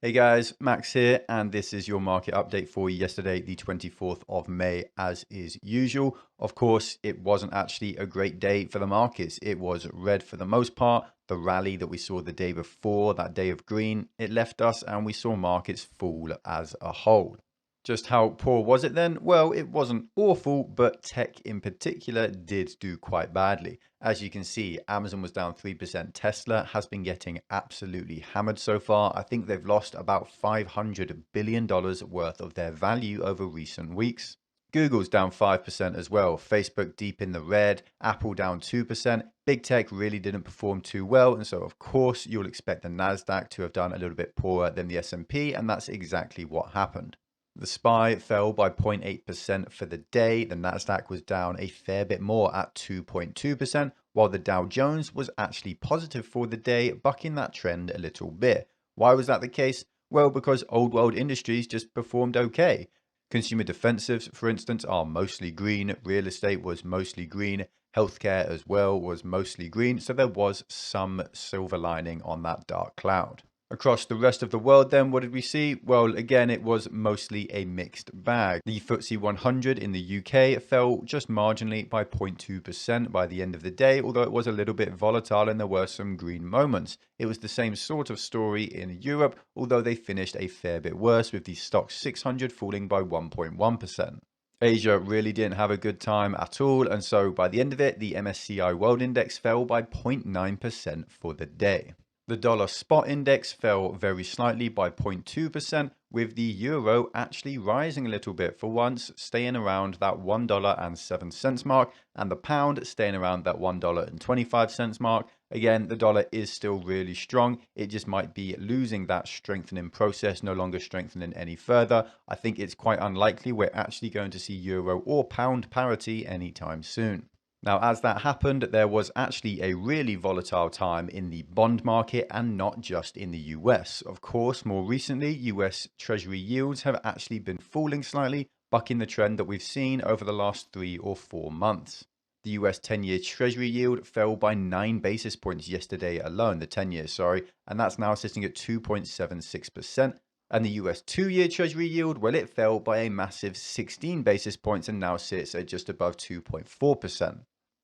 Hey guys, Max here, and this is your market update for yesterday, the 24th of May, as is usual. Of course, it wasn't actually a great day for the markets. It was red for the most part. The rally that we saw the day before, that day of green, it left us and we saw markets fall as a whole. Just how poor was it then? Well, it wasn't awful, but tech in particular did do quite badly. As you can see, Amazon was down 3%. Tesla has been getting absolutely hammered so far. I think they've lost about $500 billion worth of their value over recent weeks. Google's down 5% as well. Facebook deep in the red. Apple down 2%. Big tech really didn't perform too well. And so, of course, you'll expect the NASDAQ to have done a little bit poorer than the S&P. And that's exactly what happened. The SPY fell by 0.8% for the day. The Nasdaq was down a fair bit more at 2.2%, while the Dow Jones was actually positive for the day, bucking that trend a little bit. Why was that the case? Well, because old world industries just performed okay. Consumer defensives, for instance, are mostly green. Real estate was mostly green. Healthcare as well was mostly green. So there was some silver lining on that dark cloud. Across the rest of the world then, what did we see? Well, again, it was mostly a mixed bag. The FTSE 100 in the UK fell just marginally by 0.2% by the end of the day, although it was a little bit volatile and there were some green moments. It was the same sort of story in Europe, although they finished a fair bit worse, with the Stoxx 600 falling by 1.1%. Asia really didn't have a good time at all, and so by the end of it, the MSCI World Index fell by 0.9% for the day. The dollar spot index fell very slightly by 0.2%, with the euro actually rising a little bit for once, staying around that $1.07 mark, and the pound staying around that $1.25 mark. Again, the dollar is still really strong. It just might be losing that strengthening process, no longer strengthening any further. I think it's quite unlikely we're actually going to see euro or pound parity anytime soon. Now, as that happened, there was actually a really volatile time in the bond market, and not just in the US. Of course, more recently, US Treasury yields have actually been falling slightly, bucking the trend that we've seen over the last 3 or 4 months. The US 10-year Treasury yield fell by 9 basis points yesterday alone, the 10-year, sorry, and that's now sitting at 2.76%. And the US 2-year Treasury yield, well, it fell by a massive 16 basis points and now sits at just above 2.4%.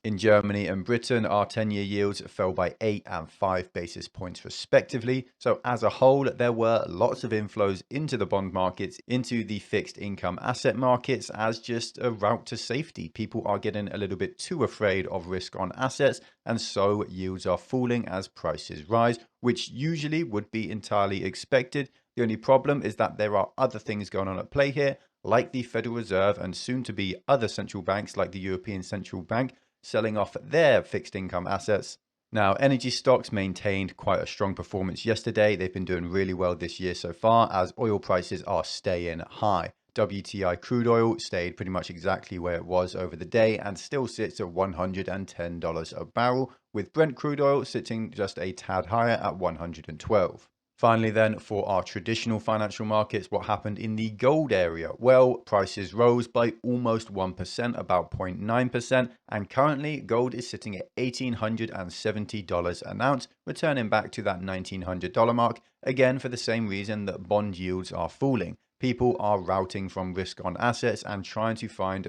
In Germany and Britain, our 10-year yields fell by 8 and 5 basis points respectively. So as a whole, there were lots of inflows into the bond markets, into the fixed income asset markets, as just a route to safety. People are getting a little bit too afraid of risk on assets, and so yields are falling as prices rise, which usually would be entirely expected. The only problem is that there are other things going on at play here, like the Federal Reserve and soon to be other central banks like the European Central Bank, selling off their fixed income assets. Now, energy stocks maintained quite a strong performance yesterday. They've been doing really well this year so far, as oil prices are staying high. WTI crude oil stayed pretty much exactly where it was over the day and still sits at $110 a barrel, with Brent crude oil sitting just a tad higher at $112. Finally then, for our traditional financial markets, what happened in the gold area? Well, prices rose by almost 1%, about 0.9%, and currently gold is sitting at $1,870 an ounce, returning back to that $1,900 mark, again for the same reason that bond yields are falling. People are routing from risk on assets and trying to find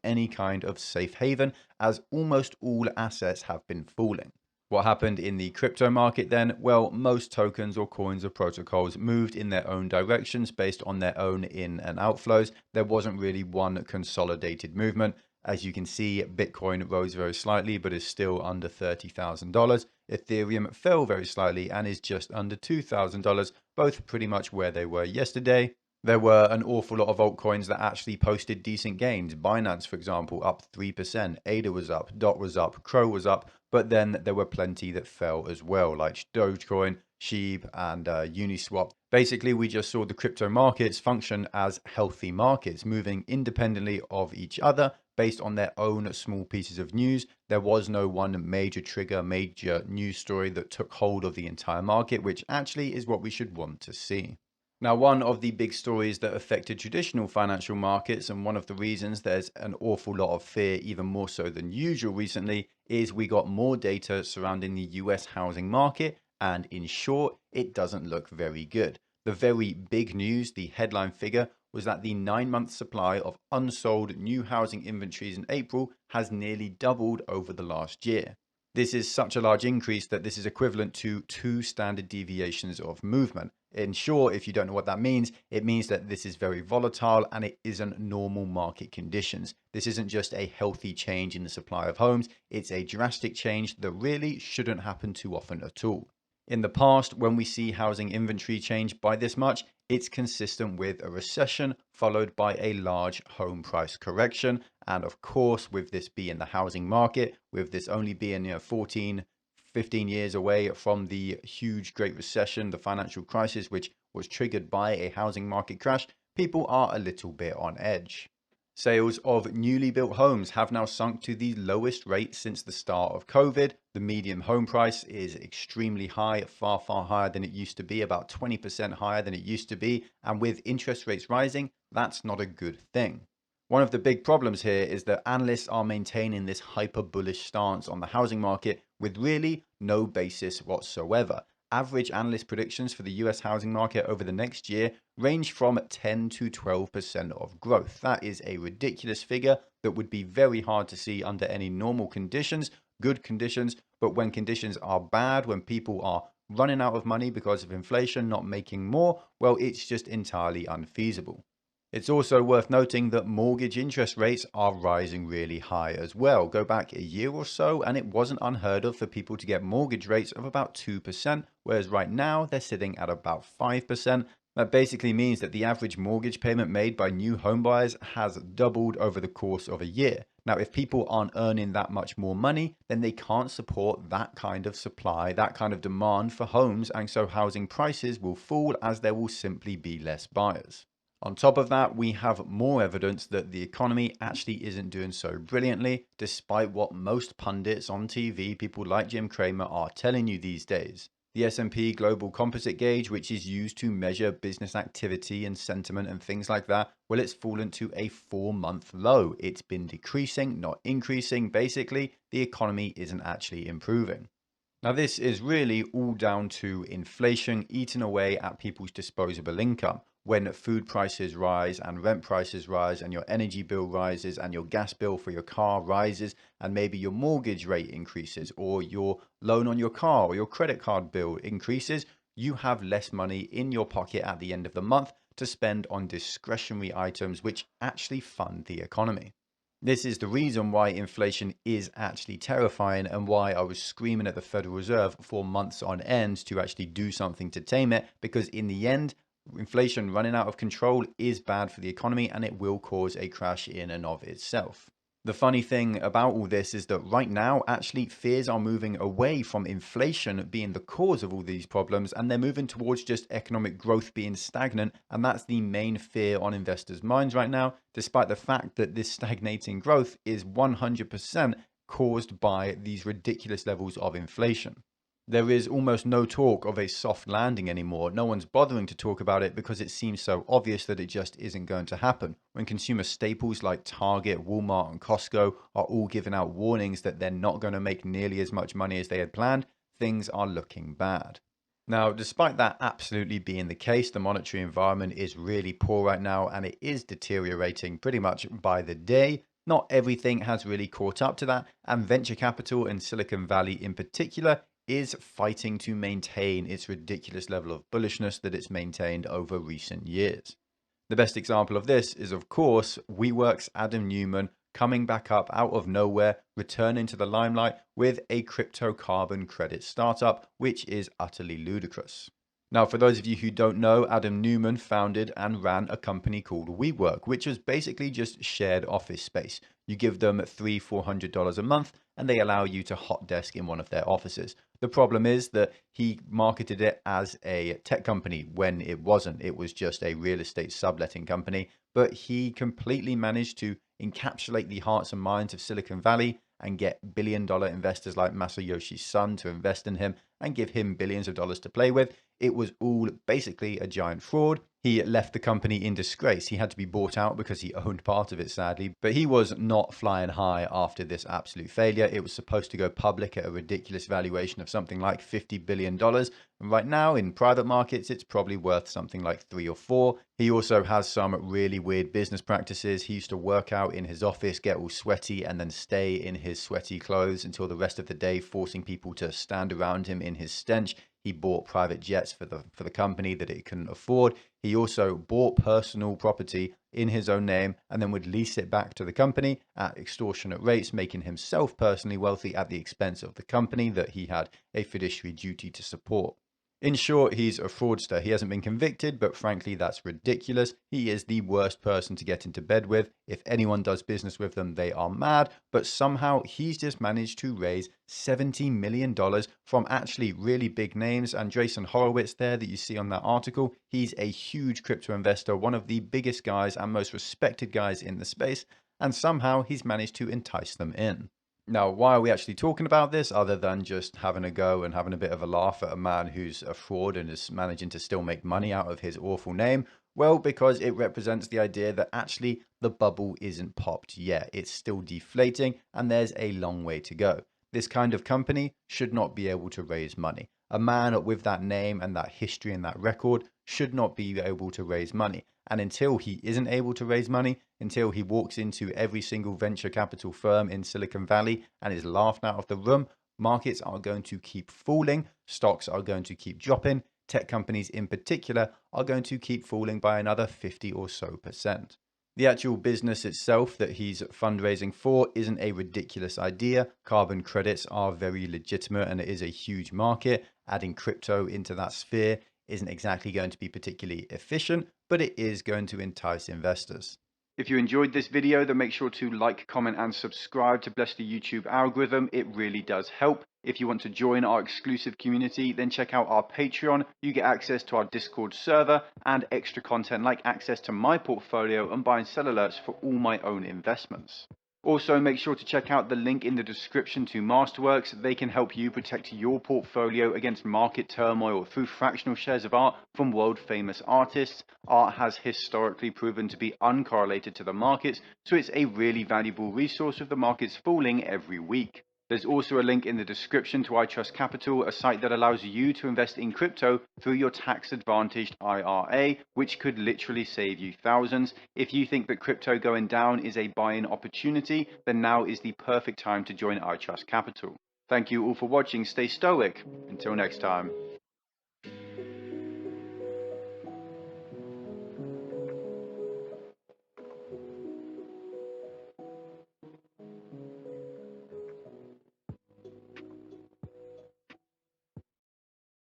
any kind of safe haven, as almost all assets have been falling. What happened in the crypto market then? Well, most tokens or coins or protocols moved in their own directions based on their own in and outflows. There wasn't really one consolidated movement. As you can see, Bitcoin rose very slightly, but is still under $30,000. Ethereum fell very slightly and is just under $2,000, both pretty much where they were yesterday. There were an awful lot of altcoins that actually posted decent gains. Binance, for example, up 3%. ADA was up, DOT was up, Crow was up, but then there were plenty that fell as well, like Dogecoin, Sheep, and Uniswap. Basically, we just saw the crypto markets function as healthy markets, moving independently of each other based on their own small pieces of news. There was no one major trigger, major news story that took hold of the entire market, which actually is what we should want to see. Now, one of the big stories that affected traditional financial markets, and one of the reasons there's an awful lot of fear, even more so than usual recently, is we got more data surrounding the US housing market, and in short, it doesn't look very good. The very big news, the headline figure, was that the 9-month supply of unsold new housing inventories in April has nearly doubled over the last year. This is such a large increase that this is equivalent to 2 standard deviations of movement. In short, if you don't know what that means, it means that this is very volatile and it isn't normal market conditions. This isn't just a healthy change in the supply of homes, it's a drastic change that really shouldn't happen too often at all. In the past, when we see housing inventory change by this much, it's consistent with a recession followed by a large home price correction. And of course, with this being the housing market, with this only being 14, 15 years away from the huge Great Recession, the financial crisis, which was triggered by a housing market crash, people are a little bit on edge. Sales of newly built homes have now sunk to the lowest rate since the start of COVID. The median home price is extremely high, far, far higher than it used to be, about 20% higher than it used to be. And with interest rates rising, that's not a good thing. One of the big problems here is that analysts are maintaining this hyper bullish stance on the housing market with really no basis whatsoever. Average analyst predictions for the US housing market over the next year range from 10 to 12% of growth. That is a ridiculous figure that would be very hard to see under any normal conditions, good conditions, but when conditions are bad, when people are running out of money because of inflation, not making more, well, it's just entirely unfeasible. It's also worth noting that mortgage interest rates are rising really high as well. Go back a year or so and it wasn't unheard of for people to get mortgage rates of about 2%, whereas right now they're sitting at about 5%. That basically means that the average mortgage payment made by new homebuyers has doubled over the course of a year. Now, if people aren't earning that much more money, then they can't support that kind of supply, that kind of demand for homes, and so housing prices will fall as there will simply be less buyers. On top of that, we have more evidence that the economy actually isn't doing so brilliantly, despite what most pundits on TV, people like Jim Cramer, are telling you these days. The S&P Global Composite Gauge, which is used to measure business activity and sentiment and things like that, well, it's fallen to a 4-month low. It's been decreasing, not increasing. Basically, the economy isn't actually improving. Now, this is really all down to inflation eating away at people's disposable income. When food prices rise and rent prices rise and your energy bill rises and your gas bill for your car rises and maybe your mortgage rate increases or your loan on your car or your credit card bill increases, you have less money in your pocket at the end of the month to spend on discretionary items which actually fund the economy. This is the reason why inflation is actually terrifying and why I was screaming at the Federal Reserve for months on end to actually do something to tame it, because in the end, inflation running out of control is bad for the economy and it will cause a crash in and of itself. The funny thing about all this is that right now, actually, fears are moving away from inflation being the cause of all these problems, and they're moving towards just economic growth being stagnant, and that's the main fear on investors' minds right now, despite the fact that this stagnating growth is 100% caused by these ridiculous levels of inflation. There is almost no talk of a soft landing anymore. No one's bothering to talk about it because it seems so obvious that it just isn't going to happen. When consumer staples like Target, Walmart, and Costco are all giving out warnings that they're not going to make nearly as much money as they had planned, things are looking bad. Now, despite that absolutely being the case, the monetary environment is really poor right now and it is deteriorating pretty much by the day. Not everything has really caught up to that, and venture capital in Silicon Valley in particular is fighting to maintain its ridiculous level of bullishness that it's maintained over recent years. The best example of this is, of course, WeWork's Adam Neumann coming back up out of nowhere, returning to the limelight with a crypto carbon credit startup, which is utterly ludicrous. Now, for those of you who don't know, Adam Neumann founded and ran a company called WeWork, which was basically just shared office space. You give them $300-400 a month and they allow you to hot desk in one of their offices. The problem is that he marketed it as a tech company when it wasn't. It was just a real estate subletting company, but he completely managed to encapsulate the hearts and minds of Silicon Valley and get billion-dollar investors like Masayoshi Son to invest in him and give him billions of dollars to play with. It was all basically a giant fraud. He left the company in disgrace. He had to be bought out because he owned part of it, sadly. But he was not flying high after this absolute failure. It was supposed to go public at a ridiculous valuation of something like $50 billion. And right now, in private markets, it's probably worth something like 3 or 4. He also has some really weird business practices. He used to work out in his office, get all sweaty, and then stay in his sweaty clothes until the rest of the day, forcing people to stand around him in his stench. He bought private jets for the company that it couldn't afford. He also bought personal property in his own name and then would lease it back to the company at extortionate rates, making himself personally wealthy at the expense of the company that he had a fiduciary duty to support. In short, he's a fraudster. He hasn't been convicted, but frankly, that's ridiculous. He is the worst person to get into bed with. If anyone does business with them, they are mad. But somehow he's just managed to raise $70 million from actually really big names. Andreessen Horowitz there that you see on that article, he's a huge crypto investor, one of the biggest guys and most respected guys in the space. And somehow he's managed to entice them in. Now, why are we actually talking about this other than just having a go and having a bit of a laugh at a man who's a fraud and is managing to still make money out of his awful name? Well, because it represents the idea that actually the bubble isn't popped yet. It's still deflating and there's a long way to go. This kind of company should not be able to raise money. A man with that name and that history and that record should not be able to raise money. And until he isn't able to raise money, until he walks into every single venture capital firm in Silicon Valley and is laughed out of the room, markets are going to keep falling, stocks are going to keep dropping, tech companies in particular are going to keep falling by another 50 or so percent. The actual business itself that he's fundraising for isn't a ridiculous idea. Carbon credits are very legitimate and it is a huge market. Adding crypto into that sphere isn't exactly going to be particularly efficient, but it is going to entice investors. If you enjoyed this video, then make sure to like, comment, and subscribe to bless the YouTube algorithm. It really does help. If you want to join our exclusive community, then check out our Patreon. You get access to our Discord server and extra content like access to my portfolio and buy and sell alerts for all my own investments. Also, make sure to check out the link in the description to Masterworks. They can help you protect your portfolio against market turmoil through fractional shares of art from world famous artists. Art has historically proven to be uncorrelated to the markets, so it's a really valuable resource with the markets falling every week. There's also a link in the description to iTrust Capital, a site that allows you to invest in crypto through your tax-advantaged IRA, which could literally save you thousands. If you think that crypto going down is a buy-in opportunity, then now is the perfect time to join iTrust Capital. Thank you all for watching. Stay stoic. Until next time.